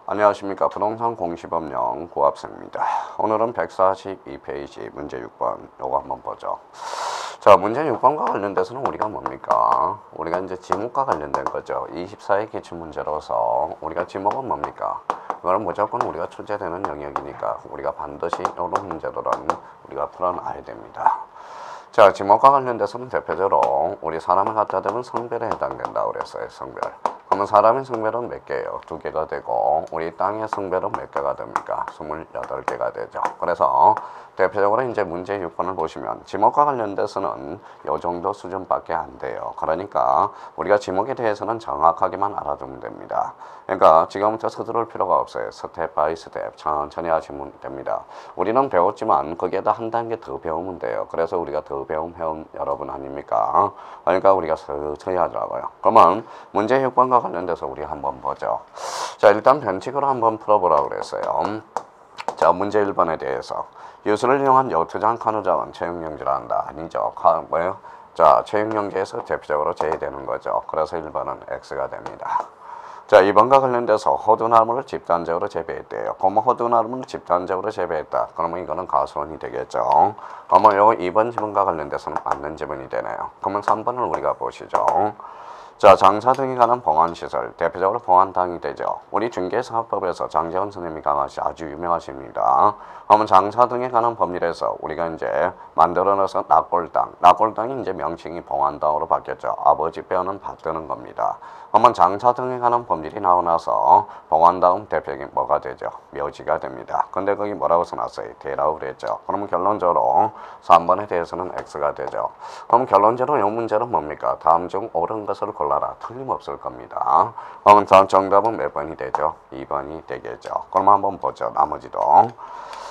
안녕하십니까. 부동산 공시법령 구합생입니다. 오늘은 142페이지 문제 6번 요거 한번 보죠. 자, 문제 6번과 관련돼서는 우리가 뭡니까? 우리가 이제 지목과 관련된 거죠. 24의 기출문제로서 우리가 지목은 뭡니까? 이거는 무조건 우리가 출제되는 영역이니까 우리가 반드시 이런 문제들은 우리가 풀어놔야 됩니다. 자, 지목과 관련돼서는 대표적으로 우리 사람을 갖다 대면 성별에 해당된다고 그랬어요. 성별. 그러면 사람의 성별은 몇 개예요? 2개가 되고 우리 땅의 성별은 몇 개가 됩니까? 28개가 되죠. 그래서 대표적으로 이제 문제 6번을 보시면 지목과 관련돼서는 이 정도 수준밖에 안 돼요. 그러니까 우리가 지목에 대해서는 정확하게만 알아두면 됩니다. 그러니까 지금부터 서두를 필요가 없어요. 스텝 바이 스텝 천천히 하시면 됩니다. 우리는 배웠지만 거기에다 한 단계 더 배우면 돼요. 그래서 우리가 더 배운 여러분 아닙니까? 그러니까 우리가 서서히 하더라고요. 그러면 문제 6번과 관련돼서 우리 한번 보죠. 자, 일단 변칙으로 한번 풀어보라고 그랬어요. 자, 문제 1번에 대해서 유수를 이용한 여투장 간호장은 채용연기를 한다. 아니죠. 뭐예요? 자, 채용연기에서 대표적으로 제외되는 거죠. 그래서 1번은 X가 됩니다. 자, 2번과 관련돼서 호두나무를 집단적으로 재배했대요. 그러면 호두나무를 집단적으로 재배했다. 그러면 이거는 가수원이 되겠죠. 그러면 요 2번 지문과 관련돼서는 맞는 지문이 되네요. 그러면 3번을 우리가 보시죠. 자, 장사 등에 관한 봉안시설, 대표적으로 봉안당이 되죠. 우리 중개사업법에서 장재원 선생님이 아주 유명하십니다. 그러면 장사 등에 관한 법률에서 우리가 이제 만들어내서 납골당, 납골당이 이제 명칭이 봉안당으로 바뀌었죠. 아버지 뼈는 받드는 겁니다. 그러면 장사 등에 관한 법률이 나오고 나서 봉안당 대표적인 뭐가 되죠? 묘지가 됩니다. 근데 거기 뭐라고 써놨어요? 대라고 그랬죠. 그러면 결론적으로 3번에 대해서는 X가 되죠. 그럼 결론적으로 이 문제는 뭡니까? 다음 중 옳은 것을 골라라. 틀림없을 겁니다. 그러면 정답은 몇 번이 되죠? 2번이 되겠죠. 그럼 한번 보죠. 나머지도.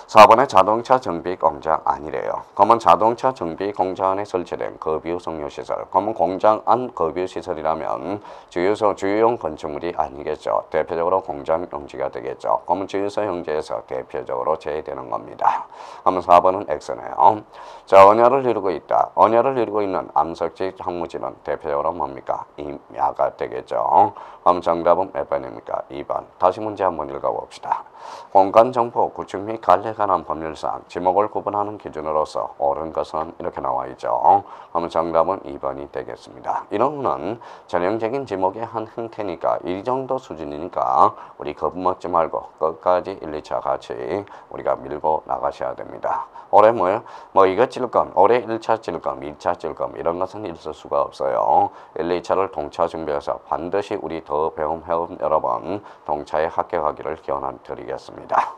4번에 자동차 정비 공장 아니래요. 그러면 자동차 정비 공장 안에 설치된 급유 석유시설. 그러면 공장 안 급유시설이라면 주유용 건축물이 아니겠죠. 대표적으로 공장 용지가 되겠죠. 그러면 주유소 형제에서 대표적으로 제외되는 겁니다. 그러면 4번은 X네요. 자, 언야를 이루고 있다. 언야를 이루고 있는 암석지 황무지는 대표적으로 뭡니까? 임야가 되겠죠. 그럼 정답은 몇 번입니까? 2번. 다시 문제 한번 읽어봅시다. 공간정보 구축 및 관리에 관한 법률상 지목을 구분하는 기준으로서 옳은 것은 이렇게 나와 있죠. 그러면 정답은 2번이 되겠습니다. 이런 거는 전형적인 지목의 한 형태니까 이 정도 수준이니까 우리 겁먹지 말고 끝까지 1, 2차 같이 우리가 밀고 나가셔야 됩니다. 올해 뭐예요? 뭐 이거 찔검, 올해 1차 찔검, 2차 찔검 이런 것은 있을 수가 없어요. 1, 2차를 동차 준비해서 반드시 우리 더 배움 해온 여러분 동차에 합격하기를 기원드리겠습니다.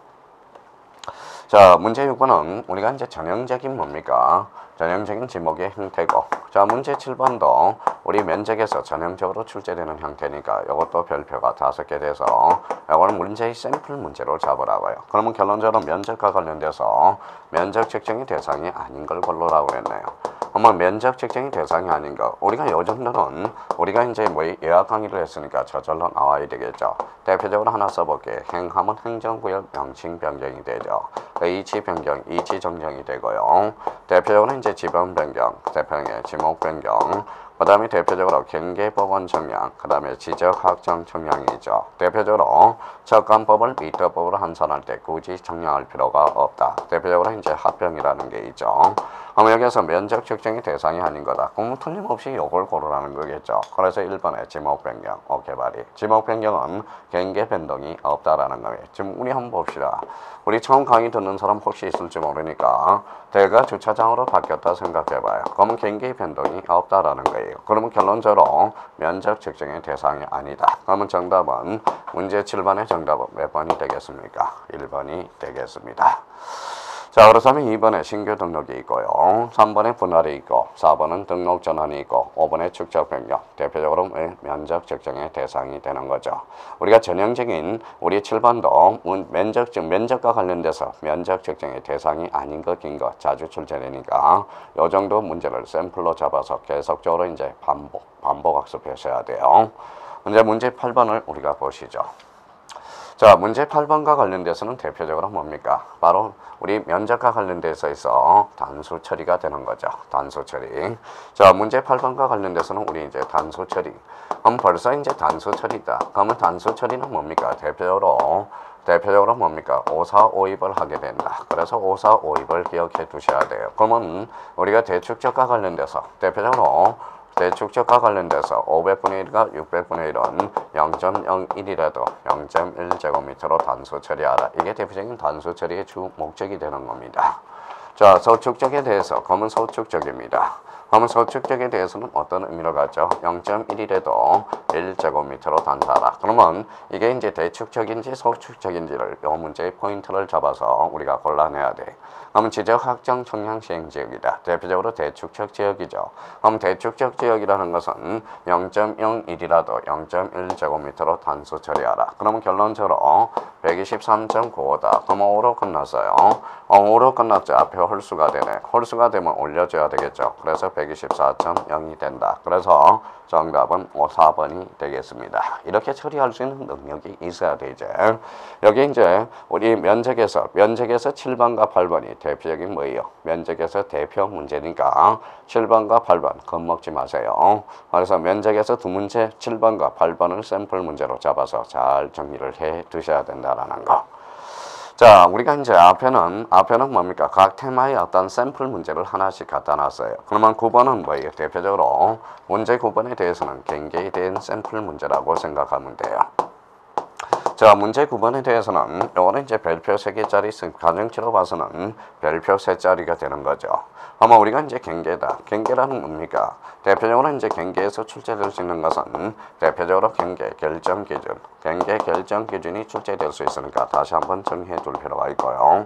자, 문제 6번은 우리가 이제 전형적인 뭡니까? 전형적인 지목의 형태고, 자, 문제 7번도 우리 면적에서 전형적으로 출제되는 형태니까 이것도 별표가 5개 돼서 이거는 문제의 샘플 문제로 잡으라고요. 그러면 결론적으로 면적과 관련돼서 면적 측정이 대상이 아닌 걸 골라라고 했네요. 아마 면적 측정이 대상이 아닌 거 우리가 요 정도는 우리가 이제 뭐 예약 강의를 했으니까 저절로 나와야 되겠죠. 대표적으로 하나 써볼게. 행하면 행정구역 명칭 변경이 되죠. 이치 변경, 이치 정정이 되고요. 대표적으로 이제 지번 변경, 대표적인 지목 변경, 그 다음에 대표적으로 경계법원 정량, 그 다음에 지적학정 정량이죠. 대표적으로 적감법을 미터법으로 환산할 때 굳이 정량할 필요가 없다. 대표적으로 이제 합병이라는 게 있죠. 그럼 여기서 면적 측정이 대상이 아닌 거다. 그럼 틀림없이 요걸 고르라는 거겠죠. 그래서 1번에 지목 변경, 오케바리. 지목 변경은 경계 변동이 없다라는 거예요. 지금 우리 한번 봅시다. 우리 처음 강의 듣는 사람 혹시 있을지 모르니까 대가 주차장으로 바뀌었다 생각해봐요. 그러면 경계 변동이 없다라는 거예요. 그러면 결론적으로 면적 측정의 대상이 아니다. 그러면 정답은 문제 7번의 정답은 몇 번이 되겠습니까? 1번이 되겠습니다. 자, 그렇다면 2번에 신규 등록이 있고요. 3번에 분할이 있고 4번은 등록 전환이 있고 5번에 축적 변경. 대표적으로 면적 측정의 대상이 되는 거죠. 우리가 전형적인 우리 7번도 면적과 관련돼서 면적 측정의 대상이 아닌 것, 긴 것 자주 출제되니까 이 정도 문제를 샘플로 잡아서 계속적으로 이제 반복 학습하셔야 돼요. 이제 문제 8번을 우리가 보시죠. 자, 문제 8번과 관련돼서는 대표적으로 뭡니까? 바로 우리 면적과 관련돼서 있어 단수 처리가 되는 거죠. 단수 처리. 자, 문제 8번과 관련돼서는 우리 이제 단수 처리. 그럼 벌써 이제 단수 처리다. 그러면 단수 처리는 뭡니까? 대표적으로 뭡니까? 5, 4, 5입을 하게 된다. 그래서 5, 4, 5입을 기억해 두셔야 돼요. 그러면 우리가 대축적과 관련돼서 대표적으로 대축적과 관련돼서 500분의 1과 600분의 1은 0.01이라도 0.1제곱미터로 단수 처리하라. 이게 대표적인 단수 처리의 주 목적이 되는 겁니다. 자, 서축적에 대해서 검은 서축적입니다. 검은 서축적에 대해서는 어떤 의미를 갖죠? 0.1이라도 1제곱미터로 단사하라. 그러면 이게 이제 대축적인지 서축적인지를 이 문제의 포인트를 잡아서 우리가 골라내야 돼. 그럼 지적 확정 청량 시행 지역이다. 대표적으로 대축적 지역이죠. 그럼 대축적 지역이라는 것은 0.01이라도 0.1제곱미터로 단수 처리하라. 그러면 결론적으로 123.95다. 그럼 5로 끝났어요. 5로 끝났죠. 앞에 홀수가 되네. 홀수가 되면 올려줘야 되겠죠. 그래서 124.0이 된다. 그래서 정답은 4번이 되겠습니다. 이렇게 처리할 수 있는 능력이 있어야 되죠. 여기 이제 우리 면적에서 7번과 8번이 대표적인 뭐예요? 면적에서 대표 문제니까 7번과 8번 겁먹지 마세요. 그래서 면적에서 두 문제 7번과 8번을 샘플 문제로 잡아서 잘 정리를 해 두셔야 된다라는 거. 자, 우리가 이제 앞에는 뭡니까? 각 테마의 어떤 샘플 문제를 하나씩 갖다 놨어요. 그러면 9번은 뭐예요? 대표적으로 문제 9번에 대해서는 경계에 대한 샘플 문제라고 생각하면 돼요. 자, 문제 9번에 대해서는 요거는 이제 별표 3개짜리 가정치로 봐서는 별표 3자리가 되는 거죠. 아마 우리가 이제 경계다. 경계라는 뭡니까? 대표적으로 이제 경계에서 출제될 수 있는 것은 대표적으로 경계 결정 기준. 경계 결정 기준이 출제될 수 있으니까 다시 한번 정리해 둘 필요가 있고요.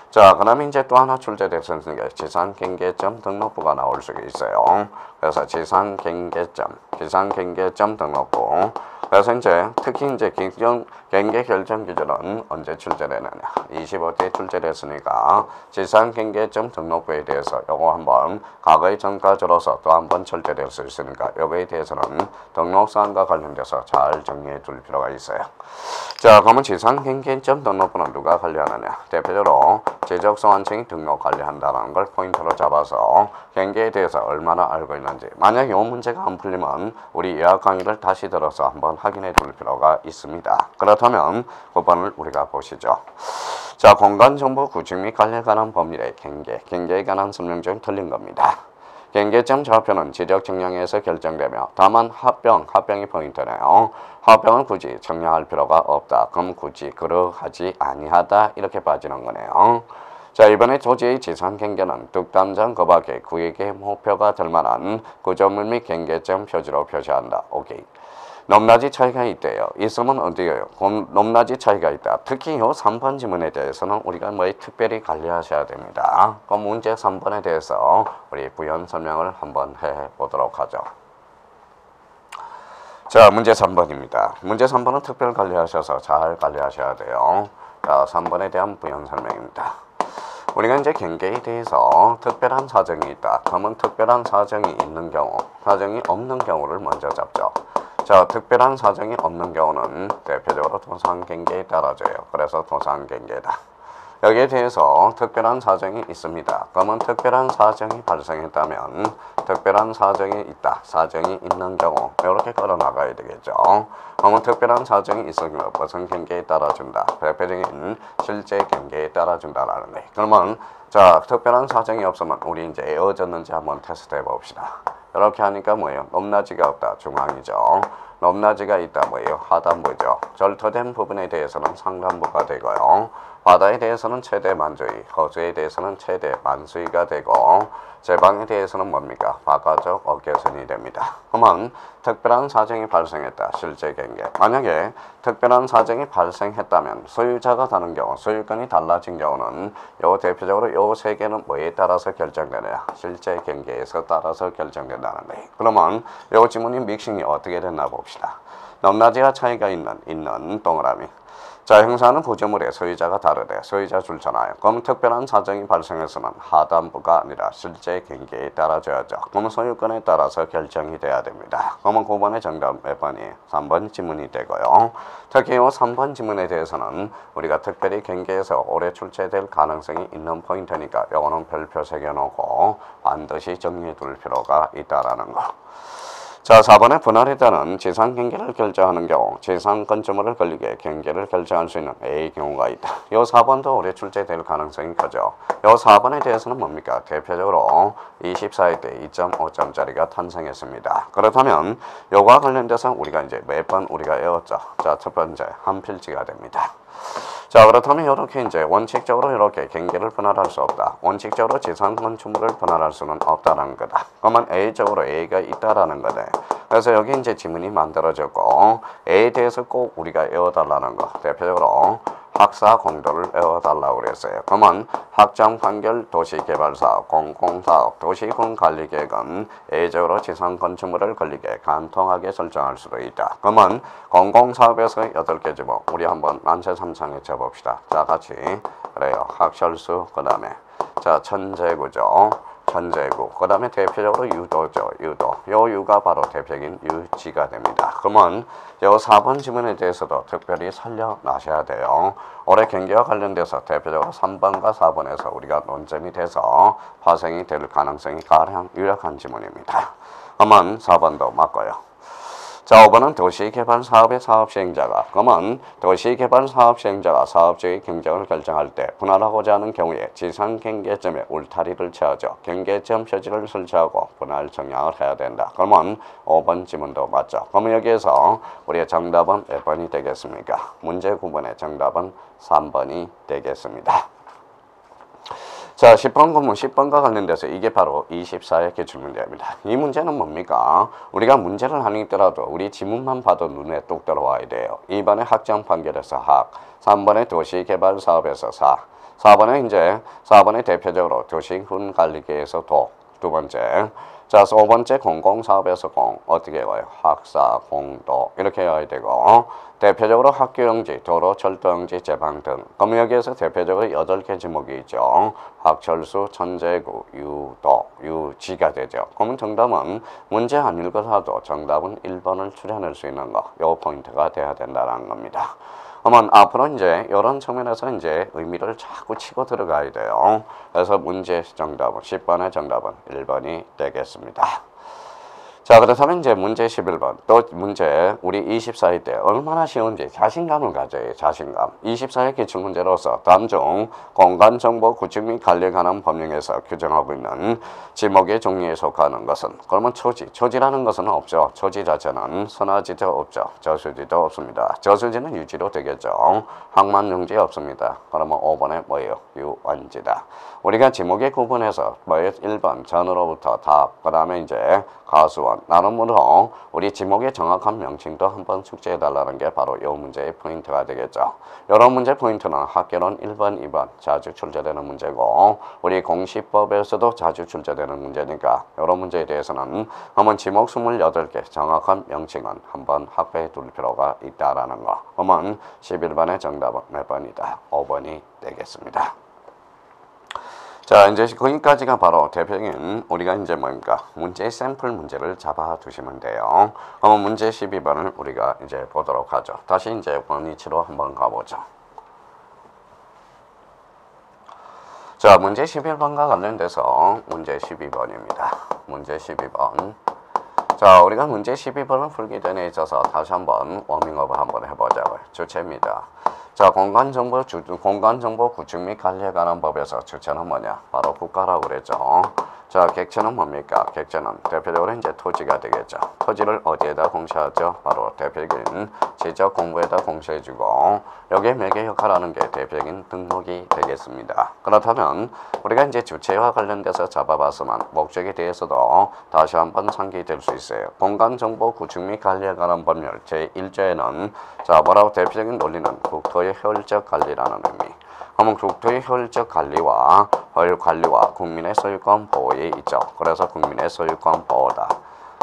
자, 그다음에 이제 또 하나 출제될 수 있는 게 지상 경계점 등록부가 나올 수 있어요. 그래서 지상 경계점 등록부. 그래서 이제 특히 이제 경계 결정 기준은 언제 출제되느냐? 25대 출제됐으니까 지상 경계점 등록부에 대해서 요거 한번 과거의 전과자로서 또 한번 출제될 수 있으니까 요거에 대해서는 등록사항과 관련돼서 잘 정리해 둘 필요가 있어요. 자, 그러면 지상 경계점 등록부는 누가 관리하느냐? 대표적으로 지적소환청이 등록 관리한다는 걸 포인트로 잡아서 경계에 대해서 얼마나 알고 있는지. 만약 이 문제가 안 풀리면 우리 예약 강의를 다시 들어서 한번 확인해 둘 필요가 있습니다. 그렇다면 9번을 우리가 보시죠. 자, 공간정보 구축 및 관리에 관한 법률의 경계에 관한 설명 중 틀린 겁니다. 경계점 좌표는 지적 정량에서 결정되며 다만 합병이 포인트네요. 합병은 굳이 정량할 필요가 없다. 그럼 굳이 그러하지 아니하다 이렇게 빠지는 거네요. 자, 이번에 토지의 지상 경계는 득담장 그 밖에 구역의 목표가 될 만한 구조물 및 경계점 표지로 표시한다. 오케이. 높낮이 차이가 있대요. 있으면 어디예요? 높낮이 차이가 있다. 특히 이 3번 지문에 대해서는 우리가 특별히 관리하셔야 됩니다. 그럼 문제 3번에 대해서 우리 부연 설명을 한번 해보도록 하죠. 자, 문제 3번입니다. 문제 3번은 특별 관리하셔서 잘 관리하셔야 돼요. 자, 3번에 대한 부연 설명입니다. 우리가 이제 경계에 대해서 특별한 사정이 있다. 그러면 특별한 사정이 있는 경우, 사정이 없는 경우를 먼저 잡죠. 자, 특별한 사정이 없는 경우는 대표적으로 도상경계에 따라져요. 그래서 도상경계다. 여기에 대해서 특별한 사정이 있습니다. 그러면 특별한 사정이 발생했다면 특별한 사정이 있다. 사정이 있는 경우 이렇게 걸어나가야 되겠죠. 그러면 특별한 사정이 있으면 무슨 경계에 따라준다. 대표적인 실제 경계에 따라준다라는 거예요. 그러면 자, 특별한 사정이 없으면 우리 이제 에어졌는지 한번 테스트해 봅시다. 이렇게 하니까 뭐예요? 높낮이가 없다. 중앙이죠. 높낮이가 있다. 뭐예요? 하단부죠. 절토된 부분에 대해서는 상단부가 되고요. 바다에 대해서는 최대 만조위, 허수에 대해서는 최대 만수위가 되고 제방에 대해서는 뭡니까? 바깥쪽 어깨선이 됩니다. 그러면 특별한 사정이 발생했다. 실제 경계. 만약에 특별한 사정이 발생했다면 소유자가 다른 경우, 소유권이 달라진 경우는 요 대표적으로 요 세 개는 뭐에 따라서 결정되느냐? 실제 경계에서 따라서 결정된다는 거예요. 그러면 요 지문이 믹싱이 어떻게 됐나 봅시다. 높낮이와 차이가 있는 동그라미. 자, 행사하는 구조물의 소유자가 다르되 소유자 줄잖아요. 그럼 특별한 사정이 발생해서는 하단부가 아니라 실제 경계에 따라져야죠. 그럼 소유권에 따라서 결정이 돼야 됩니다. 그러면 9번의 정답 몇 번이에요? 3번 지문이 되고요. 특히 이 3번 지문에 대해서는 우리가 특별히 경계에서 오래 출제될 가능성이 있는 포인트니까 요거는 별표 새겨놓고 반드시 정리해 둘 필요가 있다라는 거. 자, 4번의 분할에 따른 지상 경계를 결정하는 경우 지상 건축물을 걸리게 경계를 결정할 수 있는 A의 경우가 있다. 요 4번도 올해 출제될 가능성이 크죠. 요 4번에 대해서는 뭡니까? 대표적으로 24회 때 2.5점짜리가 탄생했습니다. 그렇다면 요거와 관련돼서 우리가 이제 몇 번 우리가 외웠죠. 자, 첫 번째 한 필지가 됩니다. 자, 그렇다면 이렇게 이제 원칙적으로 이렇게 경계를 분할할 수 없다. 원칙적으로 지상 건축물을 분할할 수는 없다는 거다. 그러면 A적으로 A가 있다라는 거네. 그래서 여기 이제 지문이 만들어졌고 A에 대해서 꼭 우리가 외워달라는 거. 대표적으로 학사 공도를 외워달라고 그랬어요. 그러면 확장 판결 도시개발사업, 공공사업, 도시군관리계획은 A적으로 지상 건축물을 걸리게 간통하게 설정할 수도 있다. 그러면 공공사업에서 8개 지목 우리 한번 만세 삼창에 쳐봅시다. 자, 같이 그래요. 학철수 그 다음에 자 천재구죠. 천재구 그 다음에 대표적으로 유도죠. 유도 요 유가 바로 대표적인 유지가 됩니다. 그러면 요 4번 지문에 대해서도 특별히 살려놔셔야 돼요. 올해 경계와 관련돼서 대표적으로 3번과 4번에서 우리가 논점이 돼서 파생이 될 가능성이 가장 유력한 지문입니다. 그러면 4번도 맞고요. 자, 5번은 도시개발 사업의 사업시행자가 그러면 도시개발 사업시행자가 사업주의 경쟁을 결정할 때 분할하고자 하는 경우에 지상 경계점에 울타리를 채워줘 경계점 표지를 설치하고 분할 정량을 해야 된다. 그러면 5번 지문도 맞죠. 그러면 여기에서 우리의 정답은 몇 번이 되겠습니까? 문제 9번의 정답은 3번이 되겠습니다. 자, 10번 구문 10번과 관련돼서 이게 바로 24의 기출문제입니다. 이 문제는 뭡니까? 우리가 문제를 하니더라도 우리 지문만 봐도 눈에 뚝 들어와야 돼요. 2번의 학장 판결에서 학, 3번의 도시개발 사업에서 사, 4번의 대표적으로 도시군 관리계에서 도, 두 번째. 자, 5번째 공공사업에서 공 어떻게 해요? 학사, 공도 이렇게 해야 되고 대표적으로 학교용지, 도로, 철도용지, 제방 등 그럼 여기에서 대표적으로 8개 지목이 있죠. 학철수, 천재구, 유도, 유지가 되죠. 그러면 정답은 문제 안 읽어서도 정답은 1번을 추려낼 수 있는 거 요 포인트가 돼야 된다는 겁니다. 그러면 앞으로 이제 이런 측면에서 이제 의미를 자꾸 치고 들어가야 돼요. 그래서 문제 정답은 10번의 정답은 1번이 되겠습니다. 자, 그렇다면 이제 문제 11번 또 문제 우리 24회 때 얼마나 쉬운지 자신감을 가져요. 자신감. 24회 기출문제로서 다음 중 공간정보 구축 및 관리에 관한 법령에서 규정하고 있는 지목의 종류에 속하는 것은 그러면 초지라는 것은 없죠. 초지 자체는 선화지도 없죠. 저수지도 없습니다. 저수지는 유지로 되겠죠. 항만용지 없습니다. 그러면 5번에 뭐예요? 유원지다. 우리가 지목의 구분해서 뭐예요? 1번 전으로부터 답 그 다음에 이제 가수원 나눔으로 우리 지목의 정확한 명칭도 한번 숙지해달라는 게 바로 이 문제의 포인트가 되겠죠. 이런 문제 포인트는 학교론 1번, 2번 자주 출제되는 문제고 우리 공시법에서도 자주 출제되는 문제니까 이런 문제에 대해서는 한번 지목 28개 정확한 명칭은 한번 확보해 둘 필요가 있다라는 거. 그러면 11번의 정답은 몇 번이다? 5번이 되겠습니다. 자, 이제 거기까지가 바로 대표적인 우리가 이제 뭡니까? 문제 샘플 문제를 잡아 두시면 돼요. 그러면 문제 12번을 우리가 이제 보도록 하죠. 다시 이제 원위치로 한번 가보죠. 자, 문제 11번과 관련돼서 문제 12번입니다. 문제 12번. 자, 우리가 문제 12번을 풀기 전에 있어서 다시 한번 워밍업을 한번 해보자고요. 주체입니다. 자, 공간정보 구축 및 관리에 관한 법에서 주체는 뭐냐? 바로 국가라고 그랬죠. 자, 객체는 뭡니까? 객체는 대표적으로 이제 토지가 되겠죠. 토지를 어디에다 공시하죠? 바로 대표적인 지적 공부에다 공시해주고 여기에 매개 역할하는 게 대표적인 등록이 되겠습니다. 그렇다면 우리가 이제 주체와 관련돼서 잡아봤으면 목적에 대해서도 다시 한번 상기될 수 있어요. 공간정보 구축 및 관리에 관한 법률 제1조에는 자, 뭐라고 대표적인 논리는 국토의 효율적 관리라는 의미. 그러면 국토의 효율적 관리와 국민의 소유권 보호에 있죠. 그래서 국민의 소유권 보호다.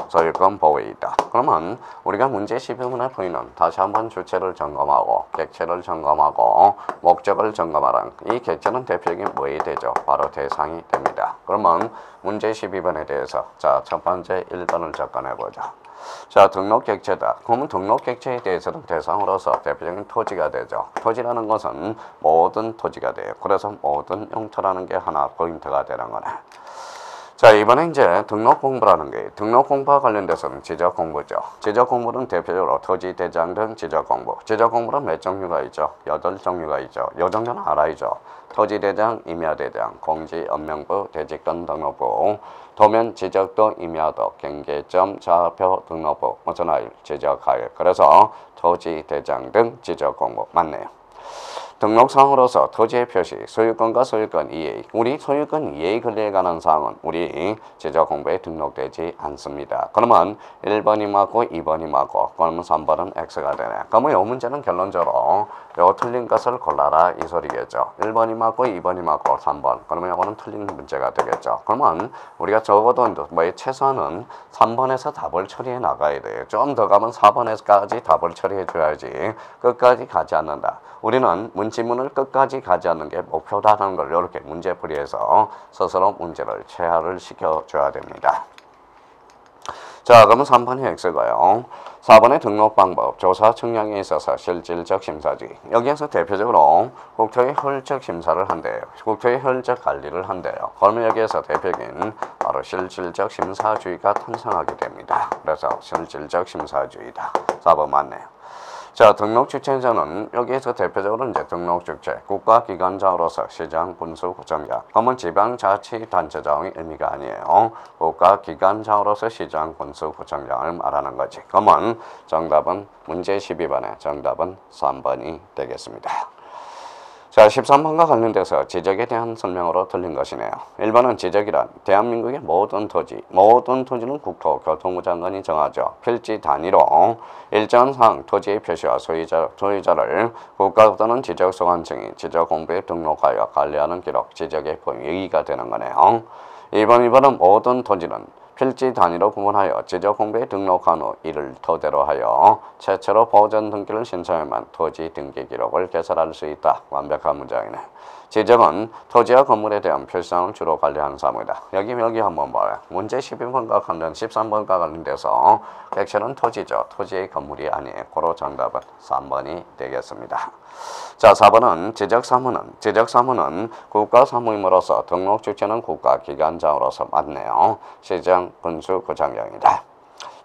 소유권 보호에 있다. 그러면 우리가 문제 12번에 보이는 다시 한번 주체를 점검하고 객체를 점검하고 목적을 점검하라. 이 객체는 대표적인 뭐에 되죠? 바로 대상이 됩니다. 그러면 문제 12번에 대해서 자, 첫 번째 1번을 접근해보자. 자, 등록 객체다. 그러면 등록 객체에 대해서는 대상으로서 대표적인 토지가 되죠. 토지라는 것은 모든 토지가 돼요. 그래서 모든 용토라는 게 하나 포인트가 되는 거네. 자, 이번에 이제 등록 공부라는 게 등록 공부와 관련돼서는 지적 공부죠. 지적 공부는 대표적으로 토지 대장 등 지적 공부. 지적 공부는 몇 종류가 있죠? 8종류가 있죠. 요 정도는 알아야죠. 토지 대장, 임야 대장, 공지, 업명부, 대지권 등록부, 도면 지적도, 임야도, 경계점, 좌표 등록부, 무슨하일 지적하일. 그래서 토지 대장 등 지적 공부 맞네요. 등록사항으로서 토지의 표시, 소유권과 소유권 이해, 우리 소유권 이해에 관련 사항은 우리 지적 공부에 등록되지 않습니다. 그러면 1번이 맞고 2번이 맞고 그러면 3번은 X가 되네. 그러면 이 문제는 결론적으로 요 틀린 것을 골라라 이 소리겠죠. 1번이 맞고 2번이 맞고 3번. 그러면 이거는 틀린 문제가 되겠죠. 그러면 우리가 적어도 최소한은 3번에서 답을 처리해 나가야 돼요. 좀 더 가면 4번에서까지 답을 처리해 줘야지 끝까지 가지 않는다. 우리는 문지문을 끝까지 가지 않는 게 목표다라는 걸 이렇게 문제풀이해서 스스로 문제를 체화를 시켜줘야 됩니다. 자, 그러면 3번이 X고요. 4번의 등록 방법, 조사 측량에 있어서 실질적 심사지. 여기에서 대표적으로 국토의 혈적 심사를 한대요. 국토의 혈적 관리를 한대요. 그러면 여기에서 대표적인 바로 실질적 심사주의가 탄생하게 됩니다. 그래서 실질적 심사주의다. 4번 맞네요. 자, 등록 주체자는 여기에서 대표적으로 이제 등록 주체, 국가기관장으로서 시장, 군수, 구청장. 그러면 지방자치단체장의 의미가 아니에요. 국가기관장으로서 시장, 군수, 구청장을 말하는 거지. 그러면 정답은 문제 12번에 정답은 3번이 되겠습니다. 자, 13번과 관련돼서 지적에 대한 설명으로 틀린 것이네요. 1번은 지적이란 대한민국의 모든 토지는 국토, 교통부 장관이 정하죠. 필지 단위로 일정한 사항 토지의 표시와 소유자를 국가 또는 지적소관청이 지적공부에 등록하여 관리하는 기록, 지적의 의의가 되는 거네요. 2번은 모든 토지는 필지 단위로 구분하여 지적공부에 등록한 후 이를 토대로 하여 최초로 보전 등기를 신청해야만 토지 등기 기록을 개설할 수 있다. 완벽한 문장이네. 지적은 토지와 건물에 대한 표시사항을 주로 관리하는 사무이다. 여기 한번 봐요. 문제 12번과 관련 13번과 관련돼서 객체는 토지죠. 토지의 건물이 아니에요. 고로 정답은 3번이 되겠습니다. 자, 4번은 지적사무는 국가사무임으로서 등록 주체는 국가기관장으로서 맞네요. 시장, 군수, 구청장이다.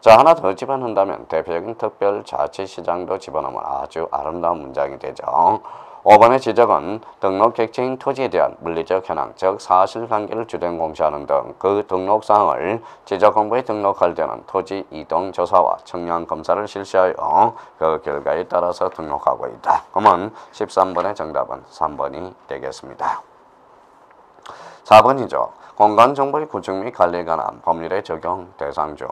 자, 하나 더 집어넣는다면 대표적인 특별자치시장도 집어넣으면 아주 아름다운 문장이 되죠. 5번의 지적은 등록 객체인 토지에 대한 물리적 현황, 즉 사실관계를 주된 공시하는 등 그 등록사항을 지적공부에 등록할 때는 토지 이동 조사와 측량 검사를 실시하여 그 결과에 따라서 등록하고 있다. 그러면 13번의 정답은 3번이 되겠습니다. 4번이죠. 공간정보의 구축 및 관리에 관한 법률의 적용 대상 중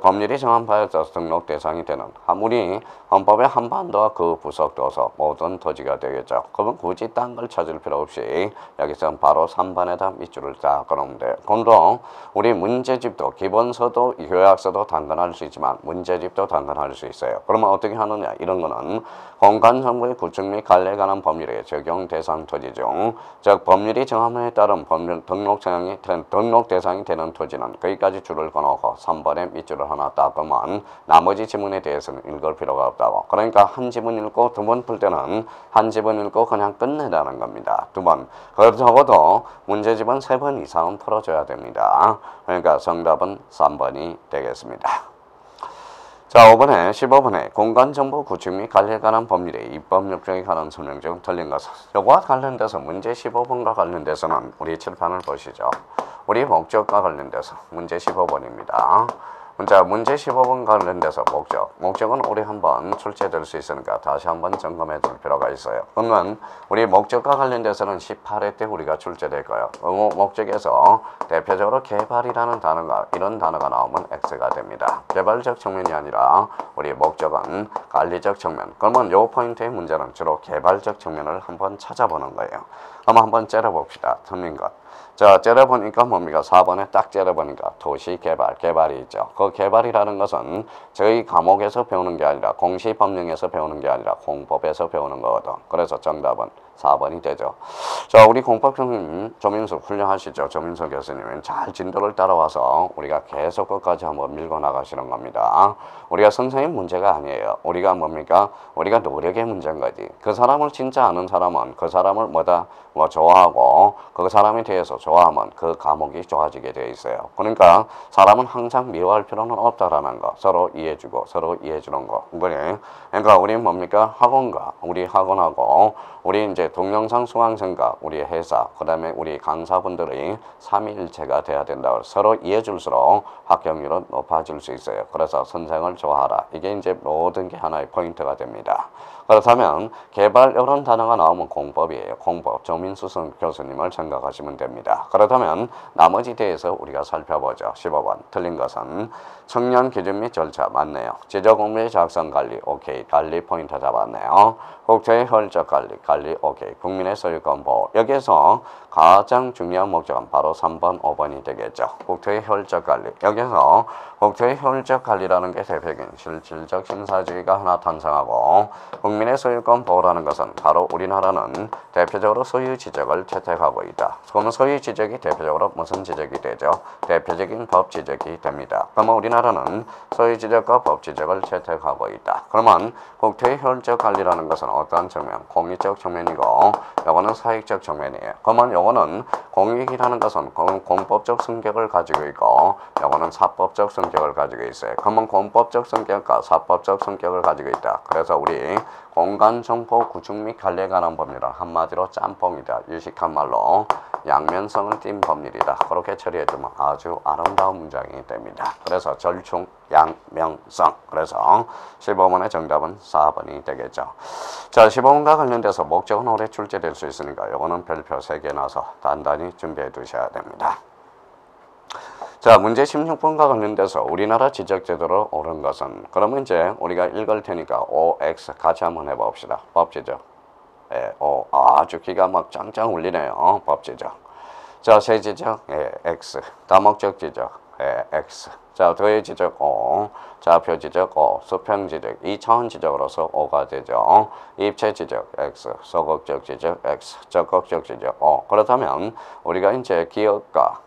법률이 정한 바에 따라서 등록 대상이 되는 우리 헌법의 한반도와 그 부속도서 모든 토지가 되겠죠. 그러면 굳이 딴 걸 찾을 필요 없이 여기서 바로 3번에다 밑줄을 딱 그러면 돼요. 그럼도 우리 문제집도 기본서도 요약서도 당근할 수 있지만 문제집도 당근할 수 있어요. 그러면 어떻게 하느냐 이런 거는 공간정보의 구축 및 관리에 관한 법률의 적용 대상 토지 중 즉 법률이 정한 바에 따른 등록 대상이 되는 토지는 거기까지 줄을 꺼놓고 3번에 밑줄을 하나 닦으면 나머지 지문에 대해서는 읽을 필요가 없다고. 그러니까 한 지문 읽고 두 번 풀 때는 한 지문 읽고 그냥 끝내라는 겁니다. 두 번. 적어도 문제집은 3번 이상은 풀어줘야 됩니다. 그러니까 정답은 3번이 되겠습니다. 자, 15번에 공간정보 구축 및 관리에 관한 법률의 입법 요건에 관한 설명 중 틀린 것은 요거와 관련돼서 문제 15번과 관련돼서는 우리 칠판을 보시죠. 우리 목적과 관련돼서 문제 15번입니다. 자, 문제 15번 관련돼서 목적은 우리 한번 출제될 수 있으니까 다시 한번 점검해 줄 필요가 있어요. 그러면 우리 목적과 관련돼서는 18회 때 우리가 출제될 거예요. 목적에서 대표적으로 개발이라는 단어가 이런 단어가 나오면 X가 됩니다. 개발적 측면이 아니라 우리 목적은 관리적 측면. 그러면 요 포인트의 문제는 주로 개발적 측면을 한번 찾아보는 거예요. 한번 째려봅시다. 틀린 것. 자, 째려보니까 뭡니까? 4번에 딱 째려보니까 도시개발이 있죠. 그 개발이라는 것은 저희 과목에서 배우는 게 아니라 공시법령에서 배우는 게 아니라 공법에서 배우는 거거든. 그래서 정답은 4번이 되죠. 자, 우리 공법교수님 조민수 훌륭하시죠. 조민수 교수님은 잘 진도를 따라와서 우리가 계속 끝까지 한번 밀고 나가시는 겁니다. 우리가 선생님 문제가 아니에요. 우리가 뭡니까? 우리가 노력의 문제인 거지. 그 사람을 진짜 아는 사람은 그 사람을 좋아하고 그 사람에 대해서 좋아하면 그 과목이 좋아지게 되어 있어요. 그러니까 사람은 항상 미워할 필요는 없다라는 거. 서로 이해해주고 서로 이해해주는 거. 그러니까 우리 뭡니까? 우리 학원하고 우리 이제 동영상 수강생과 우리 회사, 그 다음에 우리 강사분들이 삼위일체가 돼야 된다고 서로 이해해줄수록 합격률은 높아질 수 있어요. 그래서 선생을 좋아하라. 이게 이제 모든 게 하나의 포인트가 됩니다. 그렇다면 개발 이런 단어가 나오면 공법이에요. 공법. 조민수 교수님을 생각하시면 됩니다. 그렇다면 나머지 대해서 우리가 살펴보죠. 15번 틀린 것은 청년 기준 및 절차 맞네요. 지적공부의 작성 관리 오케이. 관리 포인트 잡았네요. 국토의 혈적 관리 오케이. 국민의 소유권 보호. 여기에서 가장 중요한 목적은 바로 3번, 5번이 되겠죠. 국토의 혈적 관리. 여기서 국토의 혈적 관리라는 게 대표적인 실질적 심사주의가 하나 탄생하고 국민의 소유권 보호라는 것은 바로 우리나라는 대표적으로 소유 지적을 채택하고 있다. 그러면 소유 지적이 대표적으로 무슨 지적이 되죠? 대표적인 법 지적이 됩니다. 그러면 우리나라는 소유 지적과 법 지적을 채택하고 있다. 그러면 국토의 혈적 관리라는 것은 어떠한 측면? 공익적 측면이고 요거는 사익적 측면이에요. 그러면 요거는 공익이라는 것은 공법적 성격을 가지고 있고 요거는 사법적 성격을 가지고 있어요. 그러면 공법적 성격과 사법적 성격을 가지고 있다. 그래서 우리 공간정보 구축 및 관리에 관한 법률은 한마디로 짬뽕이다. 유식한 말로 양면성을 띈 법률이다. 그렇게 처리해주면 아주 아름다운 문장이 됩니다. 그래서 절충, 양명성. 그래서 15번의 정답은 4번이 되겠죠. 자, 15번과 관련돼서 목적은 올해 출제될 수 있으니까 이거는 별표 3개 놔서 단단히 준비해 두셔야 됩니다. 자, 문제 16번과 관련돼서 우리나라 지적제도로 옳은 것은 그러면 이제 우리가 읽을 테니까 OX 같이 한번 해봅시다. 법지적. 아주 기가 막 짱짱 울리네요. 법지적. 자, 세지적 X. 다목적 지적 X. 자, 도의 지적 O. 좌표 지적 O. 수평 지적 2차원 지적으로서 O가 되죠. 입체 지적 X. 소극적 지적 X. 적극적 지적 O. 그렇다면 우리가 이제 기억과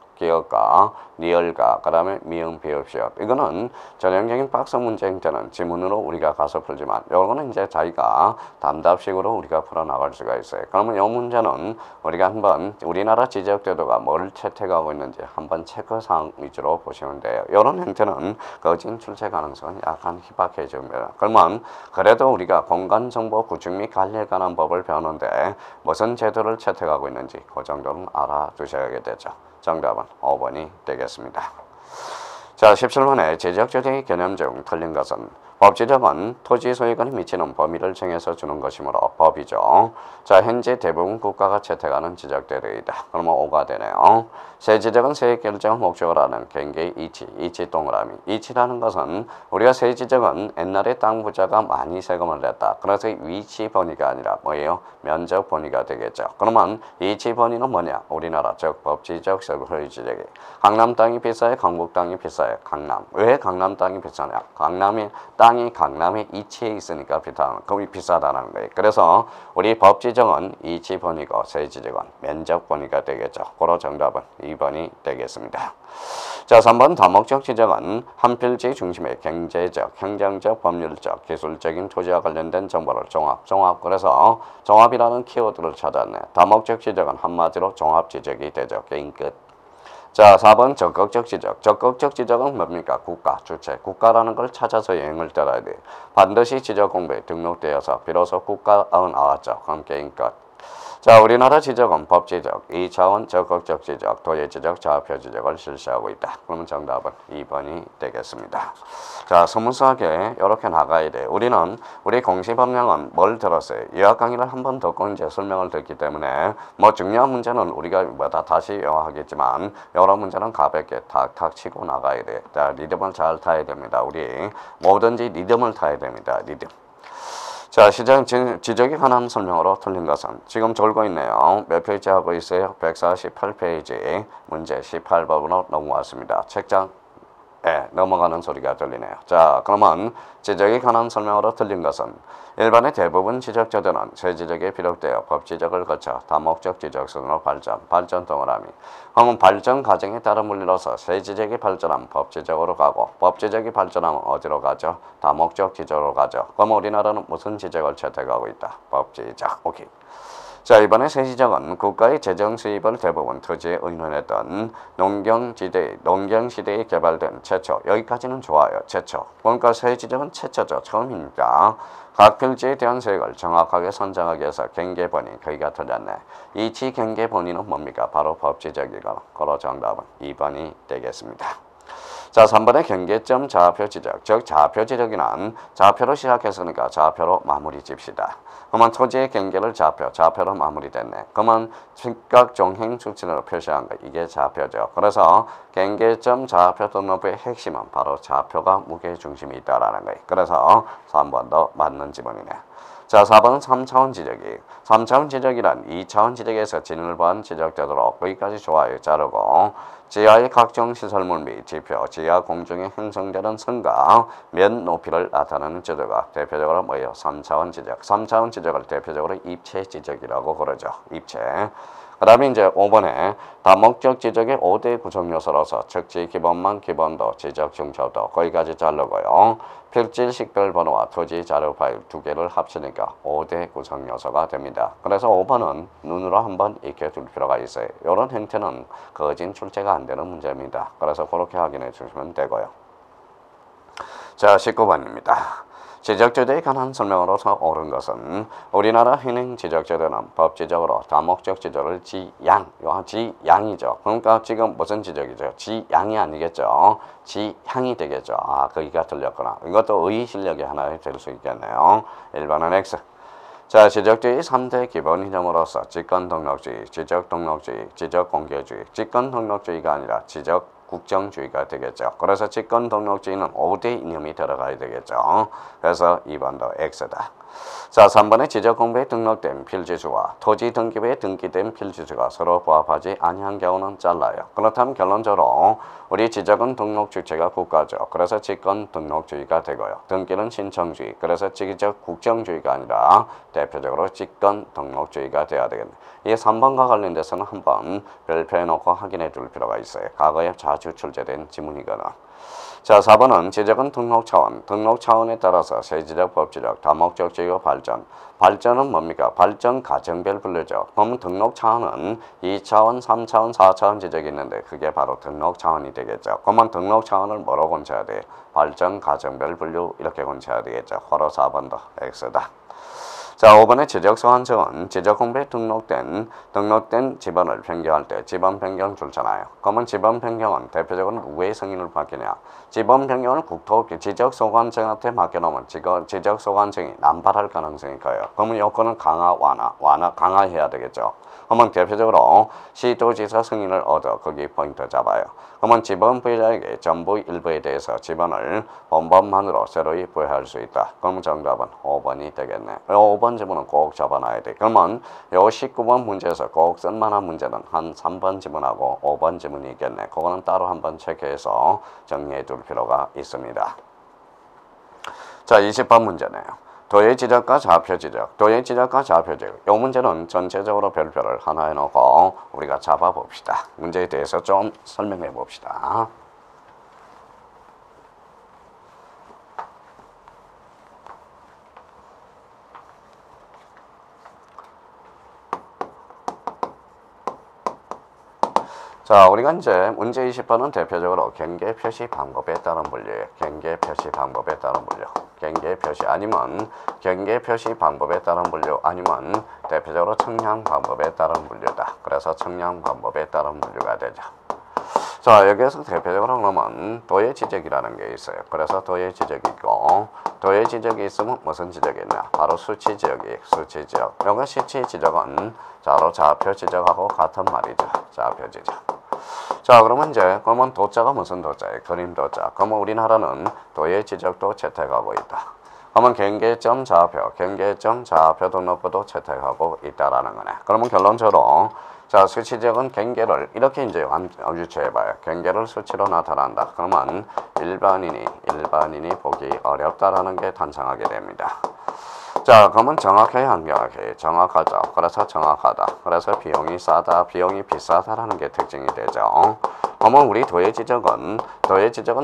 리얼과 그 다음에 미음 비읍시옷 이거는 전형적인 박스 문제 형태는 지문으로 우리가 가서 풀지만 요거는 이제 자기가 답답식으로 우리가 풀어나갈 수가 있어요. 그러면 요 문제는 우리가 한번 우리나라 지적제도가 뭘 채택하고 있는지 한번 체크사항 위주로 보시면 돼요. 요런 형태는 거진 출제 가능성은 약간 희박해집니다. 그러면 그래도 우리가 공간정보 구축 및 관리에 관한 법을 배우는데 무슨 제도를 채택하고 있는지 그 정도는 알아두셔야 되죠. 정답은 5번이 되겠습니다. 자, 17번에 지적조정의 개념 중 틀린 것은 법지적은 토지 소유권이 미치는 범위를 정해서 주는 것이므로 법이죠. 자, 현재 대부분 국가가 채택하는 지적대로이다. 그러면 5가 되네요. 세지적은 세액 결정을 목적으로 하는 개인의 이치 동그라미. 이치라는 것은 우리가 세지적은 옛날에 땅 부자가 많이 세금을 냈다. 그래서 위치 번위가 아니라 뭐예요? 면적 번위가 되겠죠. 그러면 이치 번위는 뭐냐? 우리나라 즉 법지적 소유지적이 강남 땅이 비싸요? 강북 땅이 비싸요? 강남. 왜 강남 땅이 비싸냐? 땅이 강남에 이치에 있으니까 비싸다는 거예요. 그래서 우리 법지정은 이치 번위고 세지적은 면적 번위가 되겠죠. 그로 정답은 2번이 되겠습니다. 자, 3번 다목적 지적은 한 필지 중심의 경제적, 행정적, 법률적, 기술적인 토지와 관련된 정보를 종합. 그래서 종합이라는 키워드를 찾았네. 다목적 지적은 한마디로 종합 지적이 되죠. 게임 끝. 자, 4번 적극적 지적. 적극적 지적은 뭡니까? 국가, 주체. 국가라는 걸 찾아서 여행을 떠나야 돼. 반드시 지적 공부에 등록되어서 비로소 국가가 나왔죠. 그럼 게임 끝. 자, 우리나라 지적은 법지적, 2차원 적극적 지적, 도의 지적, 좌표 지적을 실시하고 있다. 그러면 정답은 2번이 되겠습니다. 자, 스무스하게 이렇게 나가야 돼. 우리 공시법령은 뭘 들었어요? 유학 강의를 한 번 듣고 이제 설명을 듣기 때문에 뭐 중요한 문제는 우리가 다시 하겠지만 여러 문제는 가볍게 탁탁 치고 나가야 돼. 자, 리듬을 잘 타야 됩니다. 우리 뭐든지 리듬을 타야 됩니다. 리듬. 자, 시장 지적에 관한 설명으로 틀린 것은 지금 적고 있네요. 몇 페이지 하고 있어요? 148페이지 문제 18번으로 넘어왔습니다. 책장 넘어가는 소리가 들리네요. 자, 그러면 지적에 관한 설명으로 틀린 것은 일반의 대부분 지적자들은 새 지적에 비롯되어 법 지적을 거쳐 다목적 지적선으로 발전 동그라미. 그러면 발전 과정에 따른 물리로서 새 지적이 발전하면 법 지적으로 가고 법 지적이 발전하면 어디로 가죠? 다목적 지적으로 가죠. 그럼 우리나라는 무슨 지적을 채택하고 있다? 법 지적. 오케이. 자, 이번에 새 지적은 국가의 재정 수입을 대부분 토지에 의논했던 농경시대에 개발된 최초. 여기까지는 좋아요. 최초. 그러니까 새 지적은 최초죠. 처음이니까. 각 필지에 대한 세액을 정확하게 선정하기 위해서 경계본의. 거기가 틀렸네. 이치 경계본의는 뭡니까? 바로 법지적이고. 그로 정답은 2번이 되겠습니다. 자, 3번의 경계점 좌표 지적. 즉 좌표 지적이란 좌표로 시작했으니까 좌표로 마무리 집시다. 그러면 토지의 경계를 좌표로 마무리됐네. 그러면 직각 종행 수치로 표시한 거 이게 좌표죠. 그래서 경계점 좌표 등록부의 핵심은 바로 좌표가 무게중심이 있다라는 거예요. 그래서 3번도 맞는 지문이네. 자, 4번은 3차원 지적이. 3차원 지적이란 2차원 지적에서 진을 보한 지적되도록 거기까지 좋아요. 자르고 지하의 각종 시설물 및 지표, 지하 공중에 형성되는 선과 면 높이를 나타내는 지도가 대표적으로 뭐예요? 3차원 지적. 3차원 지적을 대표적으로 입체 지적이라고 그러죠. 입체. 그 다음에 이제 5번에 다목적 지적의 5대 구성 요소로서 적지 기본만 기본도, 지적 중차도 거기까지 자르고요. 필지 식별 번호와 토지 자료 파일 2개를 합치니까 5대 구성 요소가 됩니다. 그래서 5번은 눈으로 한번 익혀둘 필요가 있어요. 이런 형태는 거진 출제가 안 되는 문제입니다. 그래서 그렇게 확인해 주시면 되고요. 자, 19번입니다. 지적제도에 관한 설명으로서 옳은 것은 우리나라 현행 지적제도는 법지적으로 다목적 지적을 지양이죠. 그러니까 지금 무슨 지적이죠? 지양이 아니겠죠. 지향이 되겠죠. 아, 거기가 틀렸구나. 이것도 의 실력의 하나 될 수 있겠네요. 1번은 X. 자, 지적주의 3대 기본 이념으로서 직권등록주의, 지적등록주의, 지적공개주의, 직권등록주의가 아니라 지적국정주의가 되겠죠. 그래서 직권등록주의는 5대 이념이 들어가야 되겠죠. 그래서 2번도 X다. 자, 3번의 지적공부에 등록된 필지수와 토지 등기부에 등기된 필지수가 서로 부합하지 아니한 경우는 잘라요. 그렇다면 결론적으로 우리 지적은 등록 주체가 국가죠. 그래서 직권 등록주의가 되고요. 등기는 신청주의. 그래서 지적 국정주의가 아니라 대표적으로 직권 등록주의가 돼야 되겠네. 이 3번과 관련돼서는 한번 별표해놓고 확인해 둘 필요가 있어요. 과거에 자주 출제된 지문이거든. 자, 4번은 지적은 등록 차원에 따라서 세지적, 법지적, 다목적 지역 발전. 발전은 뭡니까? 발전 과정별 분류죠. 그러면 등록 차원은 2차원, 3차원, 4차원 지적이 있는데 그게 바로 등록 차원이 되겠죠. 그러면 등록 차원을 뭐로 건쳐야 돼? 발전 과정별 분류 이렇게 건쳐야 되겠죠. 바로 4번도 X다. 자, 5번의 지적소환청은 지적공부에 등록된 지번을 변경할 때 지번 변경 줄잖아요. 그러면 지번 변경은 대표적으로 누구의 승인을 받겠냐? 지번 변경을 지적소관청한테 맡겨놓으면 지적소관청이 남발할 가능성이 커요. 그러면 요건은 강화해야 되겠죠. 그러면 대표적으로 시도지사 승인을 얻어 거기 포인트 잡아요. 그러면 지번 부여자에게 전부 일부에 대해서 지번을 본번만으로 새로이 부여할 수 있다. 그러면 정답은 5번이 되겠네. 5번 지문은 꼭 잡아놔야 돼. 그러면 요 19번 문제에서 꼭 쓸만한 문제는 한 3번 지문하고 5번 지문이 있겠네. 그거는 따로 한번 체크해서 정리해 둘 필요가 있습니다. 자, 20번 문제네요. 도의 지적과 좌표 지적. 이 문제는 전체적으로 별표를 하나 해놓고 우리가 잡아봅시다. 문제에 대해서 좀 설명해 봅시다. 자, 우리가 이제 문제 20번은 대표적으로 경계 표시 방법에 따른 분류예요. 경계 표시 방법에 따른 분류. 경계 표시 아니면 경계 표시 방법에 따른 분류 아니면 대표적으로 측량 방법에 따른 분류다. 그래서 측량 방법에 따른 분류가 되죠. 자, 여기에서 대표적으로 그러면 도의 지적이라는 게 있어요. 그래서 도의 지적이 있고, 도의 지적이 있으면 무슨 지적이 있냐? 바로 수치 지적. 여기 수치 지적은 바로 좌표 지적하고 같은 말이죠. 좌표 지적. 자, 그러면 도자가 무슨 도자예요? 그림 도자. 그러면 우리나라는 도의 지적도 채택하고 있다. 그러면 경계점 좌표도 높고도 채택하고 있다라는 거네. 그러면 결론적으로 자, 수치적은 경계를 이렇게 이제 유추해봐요. 경계를 수치로 나타난다. 그러면 일반인이 보기 어렵다라는 게 탄생하게 됩니다. 자, 그러면 정확해야 한정확해. 정확하죠. 그래서 정확하다. 그래서 비용이 싸다, 비용이 비싸다라는 게 특징이 되죠. 그러면 우리 도의 지적은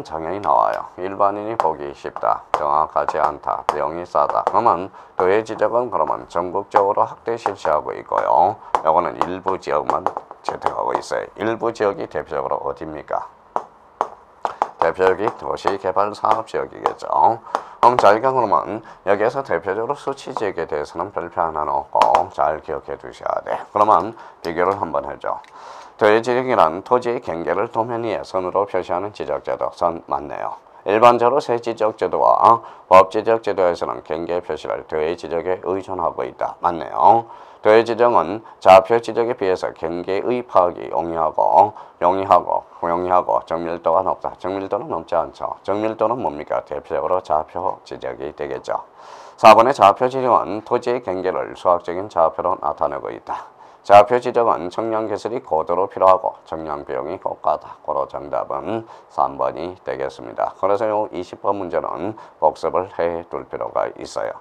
정형이 나와요. 일반인이 보기 쉽다, 정확하지 않다, 비용이 싸다. 그러면 도의 지적은 그러면 전국적으로 확대 실시하고 있고요. 요거는 일부 지역만 채택하고 있어요. 일부 지역이 대표적으로 어디입니까? 대표적이 도시개발사업지역이겠죠. 그럼 저희가 그러면 여기에서 대표적으로 수치지역에 대해서는 별표 하나 넣고 잘 기억해 두셔야 돼. 그러면 비교를 한번 해줘. 도의지역이란 토지의 경계를 도면 위에 선으로 표시하는 지적제도, 선 맞네요. 일반적으로 세지적제도와 법지적제도에서는 경계 표시를 도의지적에 의존하고 있다. 맞네요. 도의지적은 좌표지적에 비해서 경계의 파악이 용이하고 정밀도가 높다. 정밀도는 높지 않죠. 정밀도는 뭡니까? 대표적으로 좌표지적이 되겠죠. 4번의 좌표지적은 토지의 경계를 수학적인 좌표로 나타내고 있다. 좌표 지적은 청량 기술이 고도로 필요하고 청량 비용이 고가다. 고로 정답은 3번이 되겠습니다. 그래서 요 20번 문제는 복습을 해둘 필요가 있어요.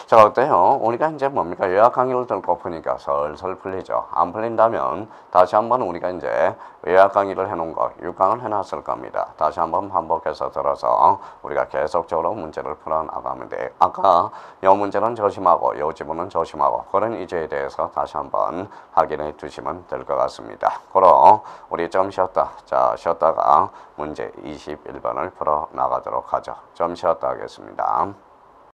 자, 어때요? 우리가 이제 뭡니까? 요약 강의를 듣고 보니까 설설 풀리죠. 안 풀린다면 다시 한번 우리가 이제 요약 강의를 해놓은 거 6강을 해놨을 겁니다. 다시 한번 반복해서 들어서 우리가 계속적으로 문제를 풀어나가면 돼. 아까 요 문제는 조심하고 요 지문은 조심하고 그런 이제에 대해서 다시 한번 확인해 두시면 될 것 같습니다. 그럼 우리 좀 쉬었다. 자, 쉬었다가 문제 21번을 풀어 나가도록 하죠. 좀 쉬었다 하겠습니다.